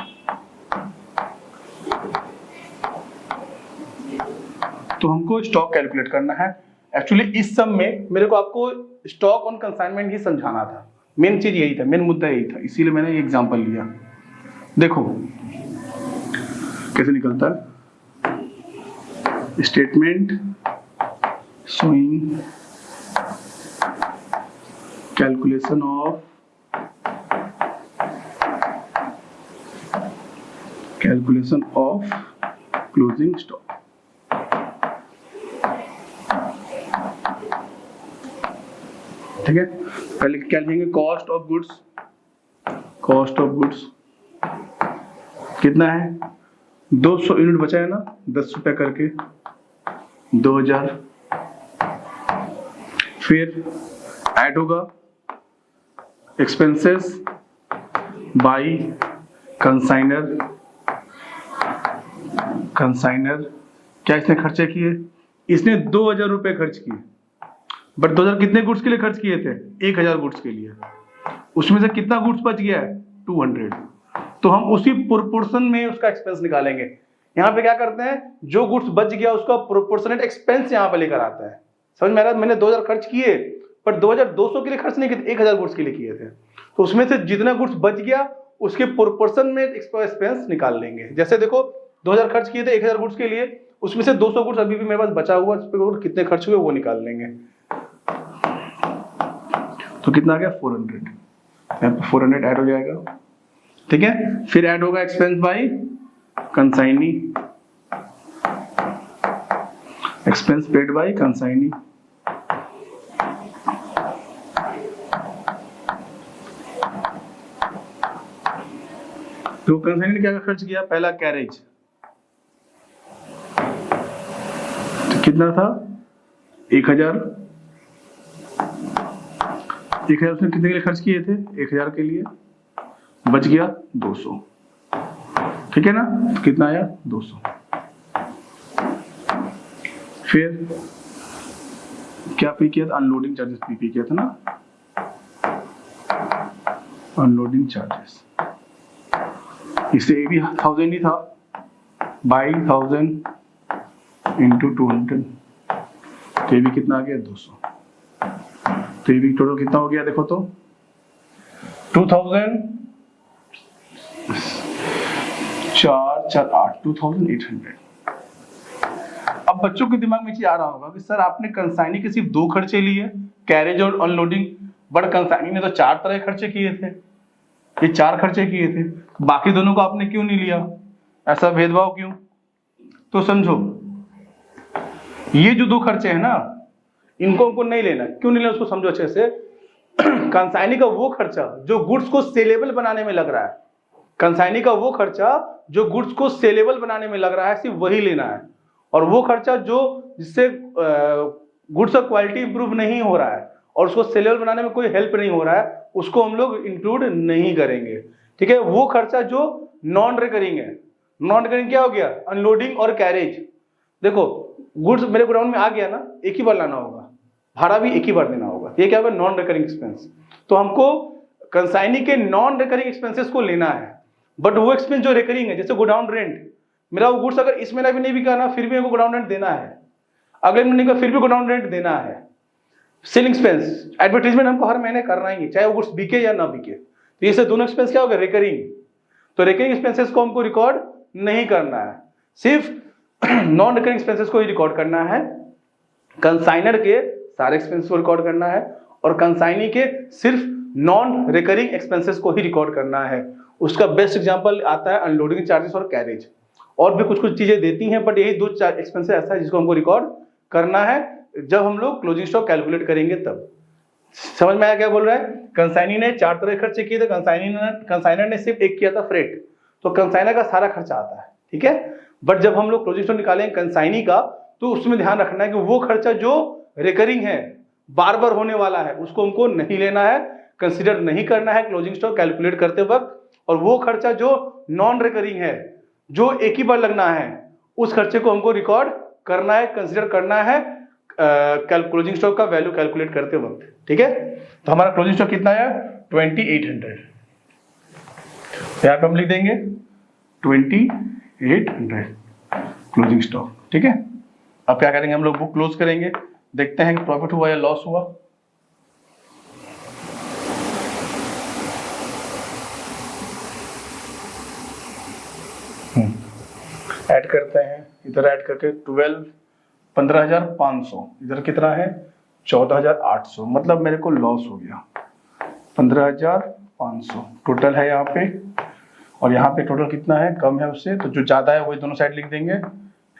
Speaker 1: तो हमको स्टॉक कैलकुलेट करना है। एक्चुअली इस सब में मेरे को आपको स्टॉक ऑन कंसाइनमेंट ही समझाना था, मेन चीज यही था, मेन मुद्दा यही था, इसीलिए मैंने ये एग्जांपल लिया। देखो कैसे निकलता है, statement showing calculation of closing stock. ठीक है, पहले क्या लिखेंगे, cost of goods, cost of goods कितना है 200 यूनिट बचा है ना, 10 रुपए करके 2000। फिर ऐड होगा एक्सपेंसेस बाय कंसाइनर, कंसाइनर क्या इसने खर्चे किए, इसने 2000 रुपए खर्च किए, बट 2000 कितने गुड्स के लिए खर्च किए थे, 1000 गुड्स के लिए। उसमें से कितना गुड्स बच गया है, 200, तो हम उसी प्रोपोर्शन में उसका एक्सपेंस निकालेंगे। यहाँ पे क्या करते हैं, जो गुड्स बच गया उसका प्रोपोर्शनेट एक्सपेंस यहाँ पे लेकर आता है। समझ में आ रहा है? मैंने 2000 खर्च किए पर 2200 के लिए खर्च नहीं किए, 1000 गुड्स के लिए किए थे, तो उसमें से जितना गुड्स बच गया उसके प्रोपोर्शन में एक्सपेंस निकाल लेंगे। जैसे देखो 2000 खर्च किए थे 1000 गुड्स के लिए, उसमें से 200 गुड्स अभी भी मेरे पास बचा हुआ, उस पर कितने खर्च हुए वो निकाल लेंगे। तो कितना आ गया 400, यहाँ पे 400 ऐड हो जाएगा, ठीक है। फिर ऐड होगा expense bye consignee, expense paid by consignee, तो कंसाइनी ने क्या खर्च किया, पहला कैरेज, तो कितना था 1000, उसने कितने के लिए खर्च किए थे, 1000 के लिए, बच गया 200, ठीक है ना, तो कितना आया 200। फिर क्या पे किया था, अनलोडिंग चार्जेस पे किया था ना, अनलोडिंग चार्जेस, इससे ये भी 1000 ही था, बाई 1000 इंटू 200, तो ये भी कितना आ गया 200, तो ये भी टोटल कितना हो गया देखो तो 2000, 4 4 8 2800। अब बच्चों के दिमाग में चीज आ रहा होगा कि सर आपने कंसाइनी के सिर्फ 2 खर्चे लिए, कैरेज और अनलोडिंग, बट कंसाइनी ने तो 4 तरह के खर्चे किए थे, ये 4 खर्चे किए थे, बाकी दोनों को आपने क्यों नहीं लिया, ऐसा भेदभाव क्यों? तो समझो ये जो 2 खर्चे हैं ना, इनको हमको नहीं लेना, क्यों नहीं लेना उसको समझो अच्छे से। कंसाइनी का वो खर्चा जो गुड्स को सेलेबल बनाने में लग रहा है, कंसाइनी का वो खर्चा जो गुड्स को सेलेबल बनाने में लग रहा है, सिर्फ वही लेना है, और वो खर्चा जो जिससे गुड्स का क्वालिटी इंप्रूव नहीं हो रहा है और उसको सेलेबल बनाने में कोई हेल्प नहीं हो रहा है, उसको हम लोग इंक्लूड नहीं करेंगे, ठीक है। वो खर्चा जो नॉन रिकरिंग है, नॉन रिकरिंग क्या हो गया, अनलोडिंग और कैरेज। देखो गुड्स मेरे गोडाउन में आ गया ना, एक ही बार लाना होगा, भाड़ा भी एक ही बार देना होगा, ये क्या होगा नॉन रिकरिंग एक्सपेंस। तो हमको कंसाइनी के नॉन रिकरिंग एक्सपेंसेस को लेना है, बट वो एक्सपेंस जो रिकरिंग है, जैसे गोडाउन रेंट, मेरा वो गुड्स अगर इस महीना भी नहीं बिका ना, फिर भी मेरे को गोडाउन रेंट देना है, अगले महीने का फिर भी गोडाउन रेंट देना है। सेलिंग एक्सपेंस, एडवर्टाइजमेंट हमको हर महीने करना ही है, चाहे वो गुड्स बिके या ना बिके, तो ये से दोनों एक्सपेंस क्या हो गया रिकरिंग। तो रिकरिंग एक्सपेंसेस को हमको रिकॉर्ड नहीं करना है, सिर्फ नॉन रिकरिंग एक्सपेंसेस को ही रिकॉर्ड करना है। कंसाइनर के सारे एक्सपेंस को रिकॉर्ड करना है और कंसाइनी के सिर्फ नॉन रिकरिंग एक्सपेंसेस को ही रिकॉर्ड करना है। उसका बेस्ट एग्जांपल आता है अनलोडिंग चार्जेस और कैरेज, और भी कुछ कुछ चीजें देती हैं, बट यही 2 एक्सपेंसेस ऐसा है जिसको हमको रिकॉर्ड करना है जब हम लोग क्लोजिंग स्टॉक कैलकुलेट करेंगे तब। समझ में आया क्या बोल रहा है? कंसाइनी ने 4 तरह के खर्चे किए थे, कंसाइनर ने सिर्फ एक किया था फ्रेट, तो कंसाइनर का सारा खर्चा आता है, ठीक है। बट जब हम लोग क्लोजिंग स्टॉक निकालेंगे कंसाइनी का, तो उसमें ध्यान रखना है कि वो खर्चा जो रिकरिंग है, बार बार होने वाला है, उसको हमको नहीं लेना है, कंसीडर नहीं करना है क्लोजिंग स्टॉक कैलकुलेट करते वक्त। और वो खर्चा जो नॉन रिकरिंग है, जो एक ही बार लगना है, उस खर्चे को हमको रिकॉर्ड करना है, कंसीडर करना है क्लोजिंग स्टॉक का वैल्यू कैलकुलेट करते वक्त, ठीक है। तो हमारा क्लोजिंग स्टॉक कितना है 2800, यहाँ पे हम लिख देंगे 2800 क्लोजिंग स्टॉक, ठीक है। अब क्या करेंगे, हम लोग बुक क्लोज करेंगे, देखते हैं कि प्रॉफिट हुआ या लॉस हुआ। ऐड करते हैं, इधर ऐड करके 15,500, इधर कितना है 14,800, मतलब मेरे को लॉस हो गया 15,500 टोटल है यहाँ पे, और यहाँ पे टोटल कितना है कम है उससे, तो जो ज्यादा है वही दोनों साइड लिख देंगे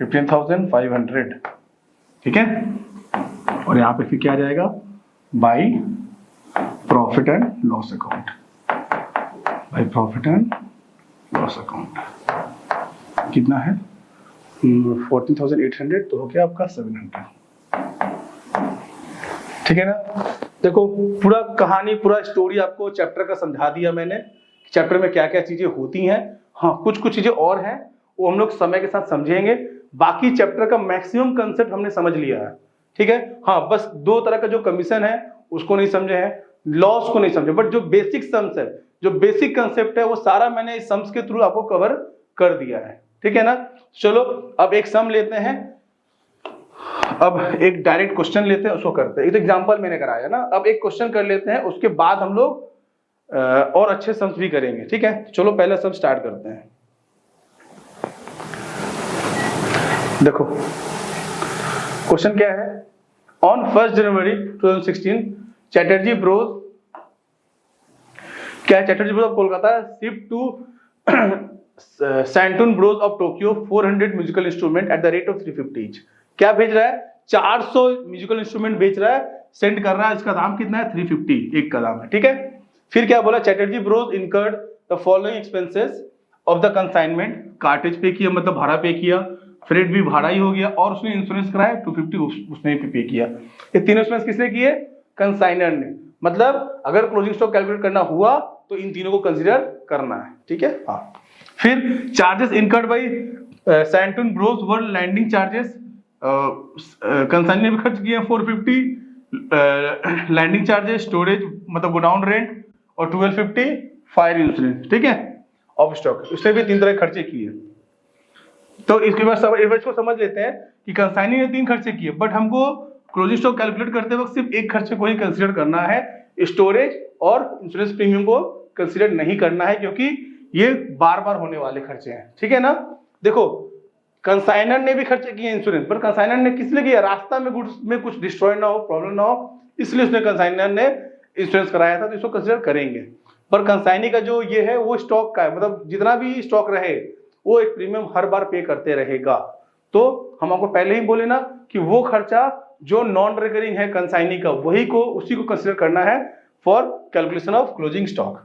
Speaker 1: 15,500, ठीक है। और यहाँ पे फिर क्या आ जाएगा by profit and loss account, by profit and loss account कितना है 14,800, तो हो गया आपका 700, ठीक है ना। देखो पूरा कहानी, पूरा स्टोरी आपको चैप्टर का समझा दिया मैंने, चैप्टर में क्या क्या चीजें होती हैं। हाँ कुछ कुछ चीजें और हैं वो हम लोग समय के साथ समझेंगे, बाकी चैप्टर का मैक्सिमम कंसेप्ट हमने समझ लिया है, ठीक है। हाँ बस 2 तरह का जो कमीशन है उसको नहीं समझे हैं, लॉस को नहीं समझे, बट जो बेसिक सम्स है, जो बेसिक कंसेप्ट है वो सारा मैंने इस सम्स के थ्रू आपको कवर कर दिया है, ठीक है ना। चलो अब एक सम लेते हैं, अब एक डायरेक्ट क्वेश्चन लेते हैं, उसको करते हैं। एक एग्जांपल मैंने कराया ना, अब एक क्वेश्चन कर लेते हैं, उसके बाद हम लोग और अच्छे सम्स भी करेंगे, ठीक है। चलो पहला सम स्टार्ट करते हैं। देखो क्वेश्चन क्या है, ऑन 1 जनवरी 2016 चैटर्जी ब्रोस, क्या है, Chatterjee bros of Kolkata shift to Santoon bros of Tokyo 400 musical instrument at the rate of 350 each. क्या भेज रहा है, 400 म्यूजिकल इंस्ट्रूमेंट बेच रहा है, सेंड कर रहा है, इसका दाम कितना है 350, एक का दाम है, ठीक है। फिर क्या बोला, Chatterjee bros incurred the following expenses of the consignment, cartage पे किया मतलब भाड़ा पे किया, फ्रेट भी भाड़ा ही हो गया, और उसने इंश्योरेंस कराया 250 उसने भी पे किया। ये तीनों एक्सपेंस किसने किए, कंसाइनर ने। मतलब अगर क्लोजिंग स्टॉक कैलकुलेट करना हुआ तो इन तीनों को कंसीडर करना है, ठीक है। हाँ, फिर charges incurred by Santoon bros were landing charges, consignor ने भी खर्च किए 450, लैंडिंग चार्जेस, स्टोरेज मतलब गोडाउन रेंट, और 1250 फायर इंश्योरेंस, ठीक है, ऑफ स्टॉक। उसने भी 3 तरह के खर्चे किए। तो इसके बाद सब एवरेज को समझ लेते हैं कि कंसाइनी ने 3 खर्चे किए, बट हमको क्लोजिंग स्टॉक कैलकुलेट करते वक्त सिर्फ एक खर्चे को ही कंसीडर करना है, स्टोरेज और इंश्योरेंस प्रीमियम को कंसीडर नहीं करना है, क्योंकि ये बार बार होने वाले खर्चे हैं, ठीक है ना। देखो कंसाइनर ने भी खर्चे किए इंश्योरेंस, पर कंसाइनर ने किस लिए किया, रास्ता में गुड्स में कुछ डिस्ट्रॉय ना हो, प्रॉब्लम ना हो, इसलिए उसने कंसाइनर ने इंश्योरेंस कराया था, तो इसको कंसीडर करेंगे। पर कंसाइनी का जो ये है वो स्टॉक का है, मतलब जितना भी स्टॉक रहे वो एक प्रीमियम हर बार पे करते रहेगा। तो हम आपको पहले ही बोले ना कि वो खर्चा जो नॉन रिकरिंग है कंसाइनी का, वही को उसी को कंसीडर करना है for calculation of closing stock.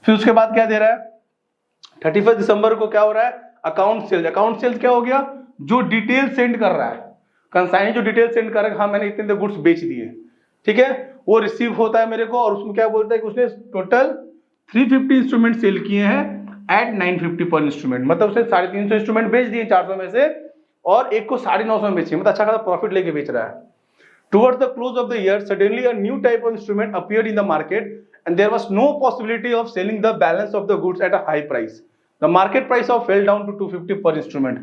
Speaker 1: फिर उसके बाद क्या दे रहा है, 31 दिसंबर को क्या हो रहा है, अकाउंट सेल्स। अकाउंट सेल्स क्या हो गया, जो डिटेल सेंड कर रहा है कंसाइनी, जो डिटेल सेंड कर रहा है, हाँ मैंने इतने गुड्स बेच दिए, ठीक है, वो रिसीव होता है मेरे को, और उसमें क्या बोलता है कि उसने टोटल 350 इंस्ट्रूमेंट सेल किए हैं एट 950 पर इंस्ट्रूमेंट, मतलब उसने 350 इंस्ट्रूमेंट बेच दिए 400 में से, और एक को 950 में बेचे, मतलब अच्छा खासा प्रॉफिट लेके बेच रहा है। Towards the close of the year, suddenly a new type of instrument appeared in the market, and there was no possibility of selling the balance of the goods at a high price. The market price of fell down to 250 per instrument.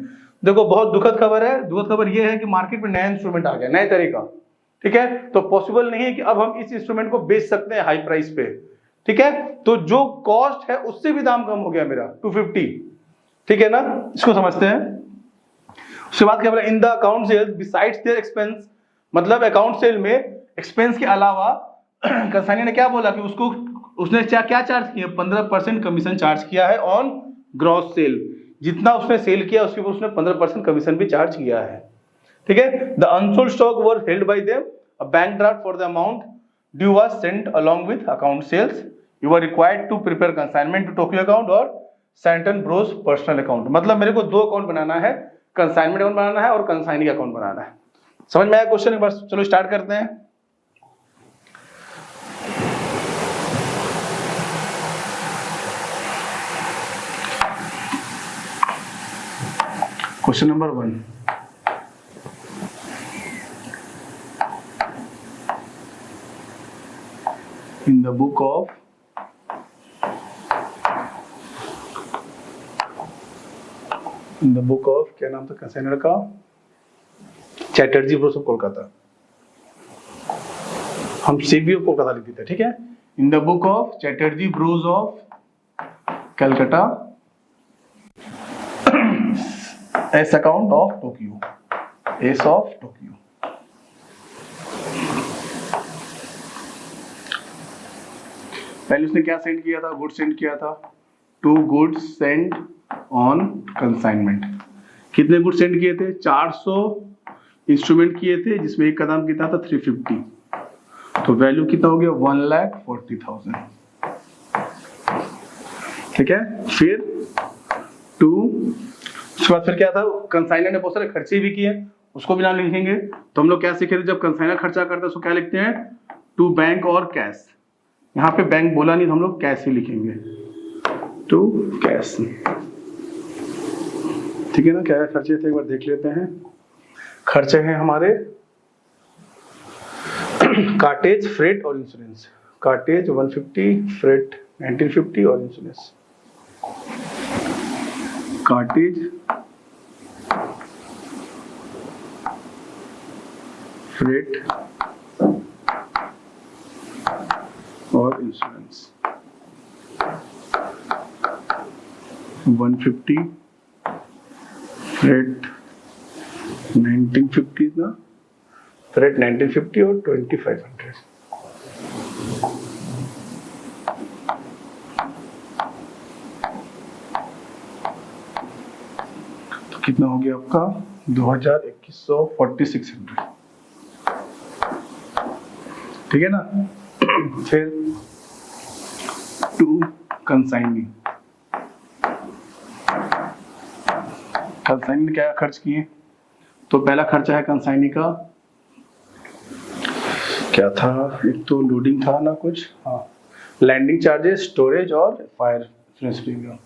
Speaker 1: देखो बहुत दुखद खबर है, दुखद खबर ये है कि मार्केट में नया इंस्ट्रूमेंट आ गया, नए तरीका, ठीक है, तो पॉसिबल नहीं है कि अब हम इस इंस्ट्रूमेंट को बेच सकते हैं हाई प्राइस पे, ठीक है। तो जो कॉस्ट है उससे भी दाम कम हो गया मेरा 250, ठीक है ना, इसको समझते हैं। उसके बाद क्या बोला, in the account sales besides their expense, मतलब अकाउंट सेल में एक्सपेंस के अलावा कंसाइनी ने क्या बोला कि उसको उसने क्या चार्ज किया, 15% कमीशन चार्ज किया है ऑन ग्रॉस सेल, जितना उसने सेल किया उसके ऊपर उसने 15% कमीशन भी चार्ज किया है, ठीक है। The unsold stock were held by them, a bank draft for the amount due was sent along with account sales, you are required to prepare consignment to Tokyo account और Santon bros personal account. मतलब मेरे को 2 account बनाना है, consignment account बनाना है और consignee का account बनाना है। समझ में आया क्वेश्चन, एक बार चलो स्टार्ट करते हैं। Question number 1, in the book of क्या नाम था कंसाइनर का, चैटर्जी ब्रोस ऑफ कोलकाता, हम सीबी ऑफ कोलकाता लिख देते हैं, ठीक है। इन the book of Chatterjee bros of Calcutta S account of Tokyo, S of Tokyo. पहले उसने क्या सेंड किया था, गुड्स सेंड किया था, 2 गुड्स सेंड ऑन कंसाइनमेंट। कितने गुड्स सेंड किए थे, 400 इंस्ट्रूमेंट किए थे, जिसमें एक का दाम कितना था 350, तो वैल्यू कितना हो गया 1,40,000, ठीक है। फिर 2, उसके बाद फिर क्या था, कंसाइनर ने बहुत सारे खर्चे भी किए, उसको भी नाम लिखेंगे। तो हम लोग क्या सीखे थे, जब कंसाइनर खर्चा करता है उसको क्या लिखते हैं, टू बैंक और कैश। यहाँ पे बैंक बोला नहीं तो हम लोग कैश ही लिखेंगे, टू कैश, ठीक है ना। क्या खर्चे थे एक बार देख लेते हैं। खर्चे हैं हमारे कार्टेज, फ्रेट और इंश्योरेंस। कार्टेज 150, फ्रेट 1950 और इंश्योरेंस, कार्टेज, फ्रेट और इंश्योरेंस। 150, फ्रेट 1950 था, फ्रेट 1950 और 2500। तो कितना हो गया आपका 2100 ठीक है ना। फिर टू कंसाइनी, कंसाइनी ने क्या खर्च किए, तो पहला खर्चा है कंसाइनी का, क्या था, एक तो लोडिंग था ना कुछ, हाँ, लैंडिंग चार्जेस, स्टोरेज और fire insurance premium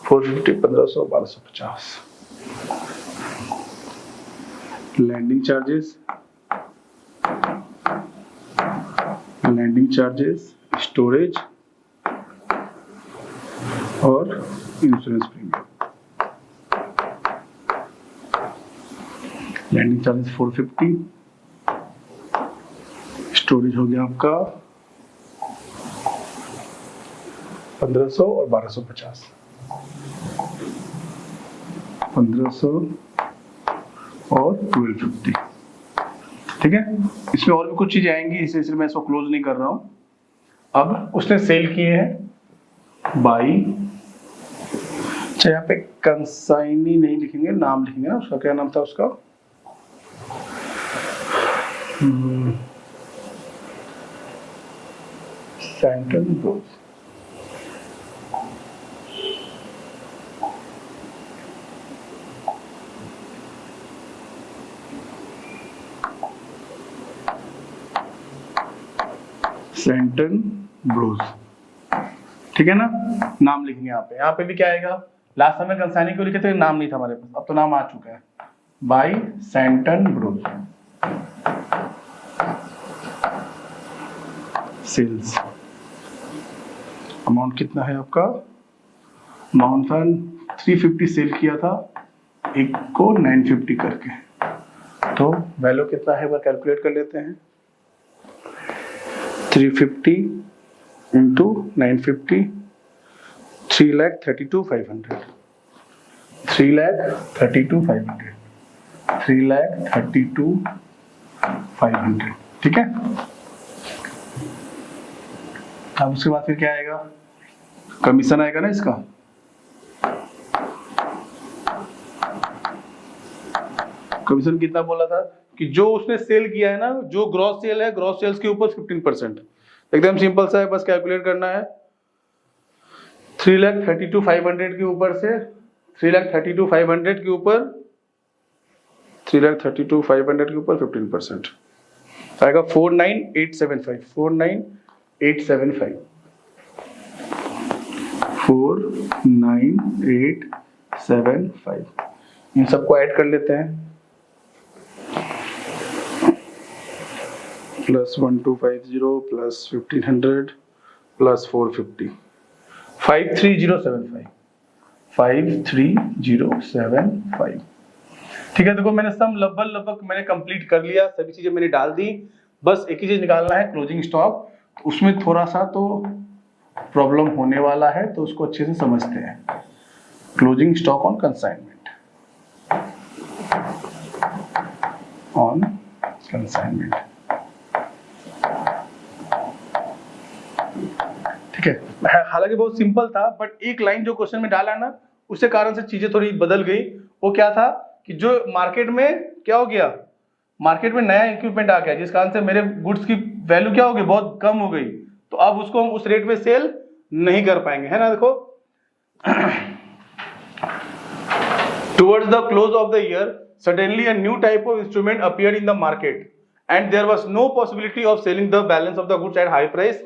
Speaker 1: 450, 1500, 1250। Landing charges, storage और insurance premium. Landing charges 450, storage हो गया आपका 1500 और 1250, 1500 और 1250, ठीक है। इसमें और भी कुछ चीजें आएंगी, इसलिए मैं इसको क्लोज नहीं कर रहा हूं। अब उसने सेल किए हैं बाई, अच्छा यहाँ पे कंसाइनी नहीं लिखेंगे, नाम लिखेंगे ना उसका, क्या नाम था उसका, सेंट्रल ब्रोज, सेंट्रल ब्रोज, ठीक है ना। नाम लिखेंगे यहाँ पे भी क्या आएगा, लास्ट समय कंसाइनी क्यों लिखे थे, नाम नहीं था हमारे पास, अब तो नाम आ चुका है, बाई सेंटन ब्रोज। सेल्स अमाउंट कितना है आपका, अमाउंट था 350 सेल किया था, एक को 950 करके, तो वैल्यू कितना है वह कैलकुलेट कर लेते हैं। 350 इंटू 950, 3,32,500, 3,32,500, 3,32,500, ठीक है। अब उसके बाद फिर क्या आएगा, कमीशन आएगा ना इसका, कमीशन कितना बोला था कि जो उसने सेल किया है ना, जो ग्रॉस सेल है, ग्रॉस सेल्स के ऊपर 15%, एकदम सिंपल सा है, बस कैलकुलेट करना है। 3,32,500 के ऊपर से 3,32,500 के ऊपर 3,32,500 के ऊपर 15% आएगा 4,9,875, 4,9,875, 4,9,875, इन सबको ऐड कर लेते हैं, प्लस 1,250 प्लस 1,500 प्लस 450, 5,3075, 5,3075, ठीक है। देखो मैंने सम लगभग मैंने कंप्लीट कर लिया, सभी चीजें मैंने डाल दी, बस एक ही चीज निकालना है, क्लोजिंग स्टॉक। उसमें थोड़ा सा तो प्रॉब्लम होने वाला है, तो उसको अच्छे से समझते हैं। क्लोजिंग स्टॉक ऑन कंसाइनमेंट, ठीक है। हालांकि बहुत सिंपल था, बट एक लाइन जो क्वेश्चन में डाला ना, उसके कारण से चीजें थोड़ी बदल गई। वो क्या था कि जो मार्केट में क्या हो गया, मार्केट में नया इक्विपमेंट आ गया, जिस कारण से मेरे गुड्स की वैल्यू क्या हो गई, बहुत कम हो गई, तो अब उसको हम उस रेट में सेल नहीं कर पाएंगे, है ना। देखो towards the close of the year suddenly a new type of instrument appeared in the market and there was no possibility of selling the balance of the goods at high price.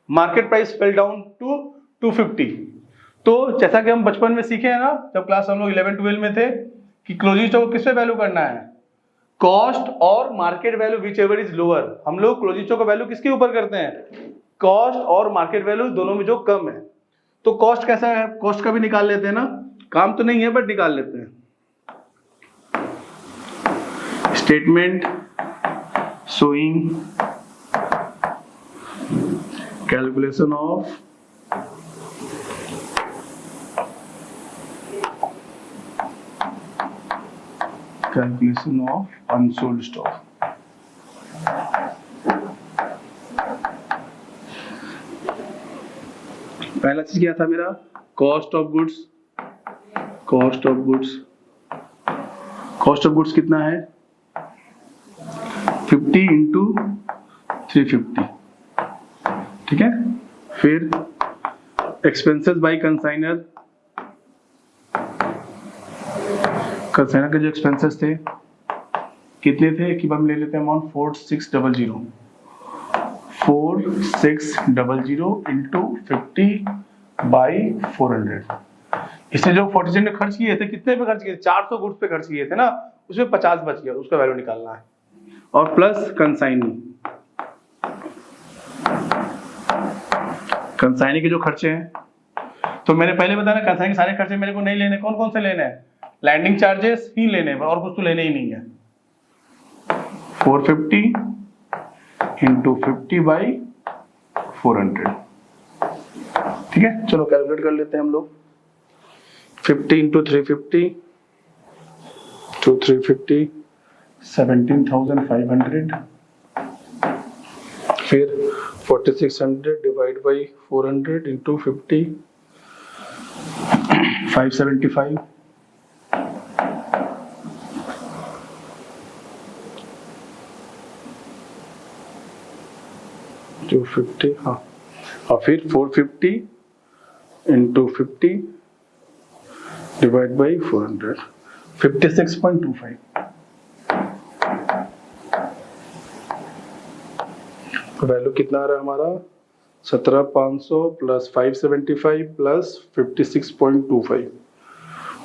Speaker 1: Market price fell down to 250. तो जैसा कि हम बचपन में सीखे हैं ना, जब क्लास हम लोग 11-12 में थे, कि क्लोजिंग स्टॉक को किस पे वैल्यू करना है, कॉस्ट और market value which ever is lower. हम लोग क्लोजिंग स्टॉक का वैल्यू किसके ऊपर करते हैं, कॉस्ट और मार्केट वैल्यू दोनों में जो कम है। तो कॉस्ट कैसा है, कॉस्ट का भी निकाल लेते हैं ना, काम तो नहीं है बट निकाल लेते हैं। Statement showing calculation of unsold stock. पहला चीज क्या था मेरा, cost of goods. Cost of goods कितना है 50 इंटू 350, ठीक है। फिर एक्सपेंसेस बाय कंसाइनर, कंसाइनर के जो एक्सपेंसेस थे कितने थे, एक बार ले लेते हैं अमाउंट 4600 इंटू 50/400। इसने जो 47 में खर्च किए थे, कितने पे खर्च किए थे, 400 गुड्स पे खर्च किए थे ना, उसमें 50 बच गया, उसका वैल्यू निकालना है। और प्लस कंसाइनी के जो खर्चे हैं, तो मैंने पहले बताया कंसाइनी के सारे खर्चे मेरे को नहीं लेने, कौन कौन से लेने हैं, लैंडिंग चार्जेस ही लेने हैं और कुछ तो लेने ही नहीं है। 450 इंटू 50/400, ठीक है। चलो कैलकुलेट कर लेते हैं हम लोग। 50 इंटू 350 टू 350 17,500, फिर 4600 डिवाइड बाई 400 इंटू 50 575, टू 50, हाँ, और फिर 450 इंटू 50 डिवाइड बाई 400 56.25। वैल्यू कितना आ रहा है हमारा 17,500 प्लस 575 प्लस 56.25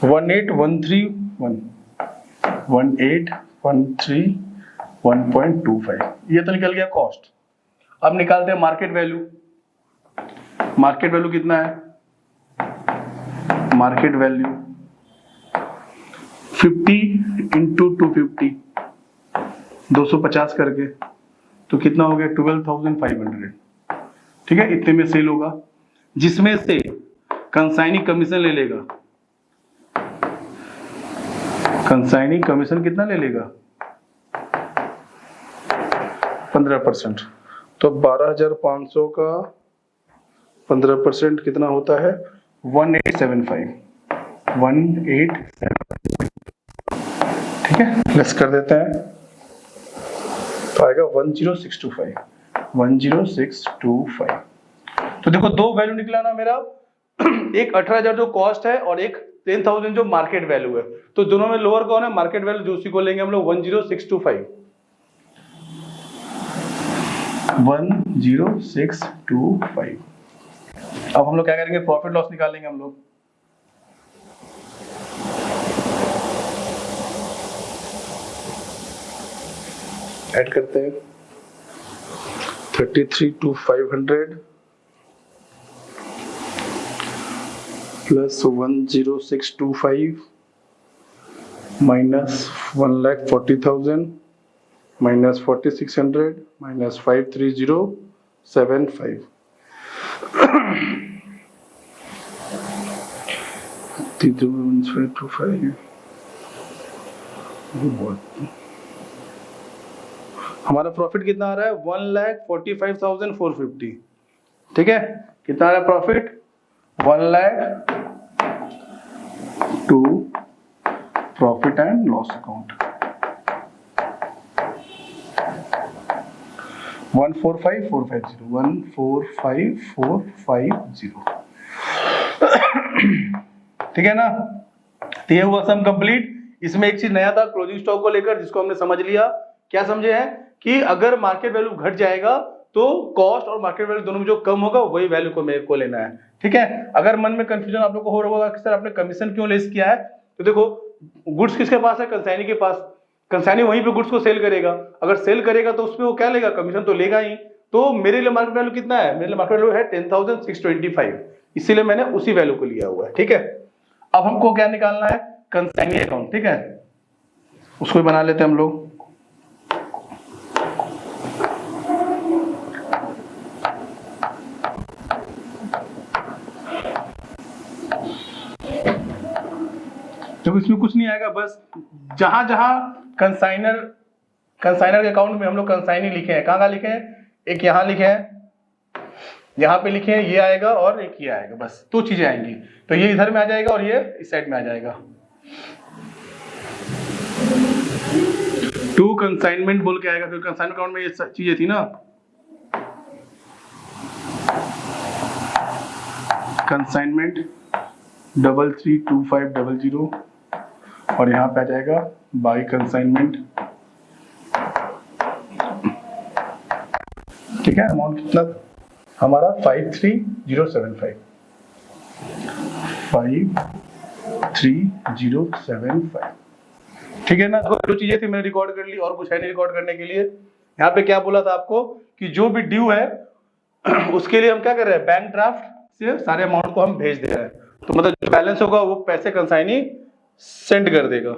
Speaker 1: 18,131.25। ये तो निकल गया कॉस्ट। अब निकालते हैं मार्केट वैल्यू। मार्केट वैल्यू कितना है, मार्केट वैल्यू 50 इंटू 250 250 करके, तो कितना हो गया 12,500, ठीक है। इतने में सेल होगा, जिसमें से कंसाइनी कमीशन ले लेगा। कंसाइनी कमीशन कितना ले लेगा 15%, तो 12,500 का 15% कितना होता है 1875, ठीक है। लेस कर देते हैं तो आएगा 10625। तो देखो दो वैल्यू निकला ना मेरा, एक 18,000 जो कॉस्ट है और एक 10,000 जो मार्केट वैल्यू है। तो दोनों में लोअर कौन है, मार्केट वैल्यू, जो उसी को लेंगे हम लोग 10625। 10625। अब हम लोग क्या करेंगे, प्रॉफिट लॉस निकालेंगे हम लोग। ऐड करते हैं 33,500 प्लस 10625 माइनस 1,40,000 माइनस 4,600 माइनस 53075। हमारा प्रॉफिट कितना आ रहा है 1,45,450, ठीक है। कितना आ रहा है profit 1 lakh to profit and loss account 145,450 145,450, ठीक है ना। तो ये हुआ सम कंप्लीट। इसमें एक चीज नया था क्लोजिंग स्टॉक को लेकर, जिसको हमने समझ लिया। क्या समझे हैं कि अगर मार्केट वैल्यू घट जाएगा तो कॉस्ट और मार्केट वैल्यू दोनों में जो कम होगा वही वैल्यू को मेरे को लेना है, ठीक है। अगर मन में कंफ्यूजन आप लोग को हो रहा होगा कि सर आपने कमीशन क्यों लेस किया है, तो देखो गुड्स किसके पास है, कंसाइनी के पास। कंसाइनी वहीं पे गुड्स को सेल करेगा, अगर सेल करेगा तो उसमें वो क्या लेगा, कमीशन तो लेगा ही। तो मेरे लिए मार्केट वैल्यू कितना है, मेरे लिए मार्केट वैल्यू है 10,625, इसीलिए मैंने उसी वैल्यू को लिया हुआ है। ठीक है, अब हमको क्या निकालना है, कंसाइनी अकाउंट। ठीक है, उसको भी बना लेते हैं हम लोग। तो इसमें कुछ नहीं आएगा, बस जहां जहां कंसाइनर के अकाउंट में हम लोग कंसाइनी लिखे हैं, कहाँ लिखे हैं, एक यहाँ लिखे हैं, यहाँ पे लिखे हैं, ये आएगा और एक ये आएगा, बस दो चीजें आएंगी। तो ये इधर में आ जाएगा और ये इस साइड में आ जाएगा। टू कंसाइनमेंट बोल के आएगा, फिर कंसाइनमेंट अकाउंट में ये चीजें थी ना, कंसाइनमेंट 332500 और यहाँ पे आ जाएगा बाई कंसाइनमेंट। ठीक है, अमाउंट कितना हमारा 53075 53075। ठीक है ना, दो चीजें थी, मैंने रिकॉर्ड कर ली और कुछ है नहीं रिकॉर्ड करने के लिए। यहाँ पे क्या बोला था आपको कि जो भी ड्यू है उसके लिए हम क्या कर रहे हैं, बैंक ड्राफ्ट से सारे अमाउंट को हम भेज दे रहे हैं। तो मतलब जो बैलेंस होगा वो पैसे कंसाइनी सेंड कर देगा।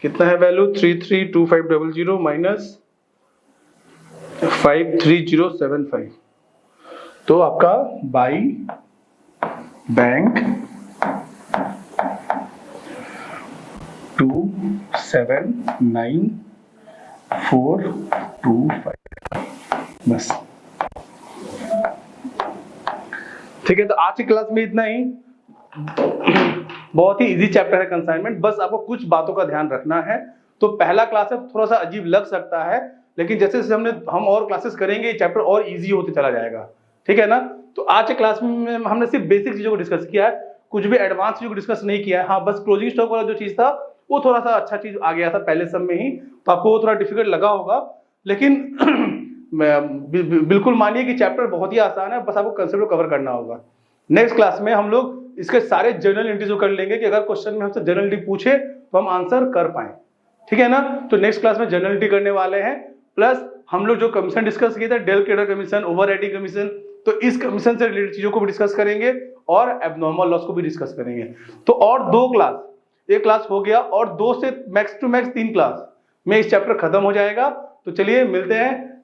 Speaker 1: कितना है वैल्यू, 332500 माइनस 53075। तो आपका बाई बैंक 279425 बस। ठीक है, तो आज की क्लास में इतना ही। बहुत ही इजी चैप्टर है कंसाइनमेंट, बस आपको कुछ बातों का ध्यान रखना है। तो पहला क्लास है, थोड़ा सा अजीब लग सकता है, लेकिन जैसे जैसे हम और क्लासेस करेंगे चैप्टर और इजी होते चला जाएगा। ठीक है ना, तो आज के क्लास में हमने सिर्फ बेसिक चीजों को डिस्कस किया है, कुछ भी एडवांस चीजों को डिस्कस नहीं किया है। हाँ, बस क्लोजिंग स्टॉक वाला जो चीज था वो थोड़ा सा अच्छा चीज आ गया था पहले सब में ही, तो आपको वो थोड़ा डिफिकल्ट लगा होगा, लेकिन बिल्कुल मानिए कि चैप्टर बहुत ही आसान है, बस आपको कंसेप्ट को कवर करना होगा। नेक्स्ट क्लास में हम लोग इसके सारे जनरल एंट्रीज कर लेंगे कि अगर क्वेश्चन में हमसे जनरल एंट्री पूछे तो हम आंसर कर पाए। ठीक है ना, तो नेक्स्ट क्लास में जनरल एंट्री करने वाले हैं, प्लस हम लोग जो कमीशन डिस्कस किया था, del credere commission, overriding commission, तो इस कमीशन से रिलेटेड चीजों को भी डिस्कस करेंगे और एबनॉर्मल लॉस को भी डिस्कस करेंगे। तो और दो क्लास, एक क्लास हो गया और 2 से मैक्स टू मैक्स 3 क्लास में इस चैप्टर खत्म हो जाएगा। तो चलिए मिलते हैं।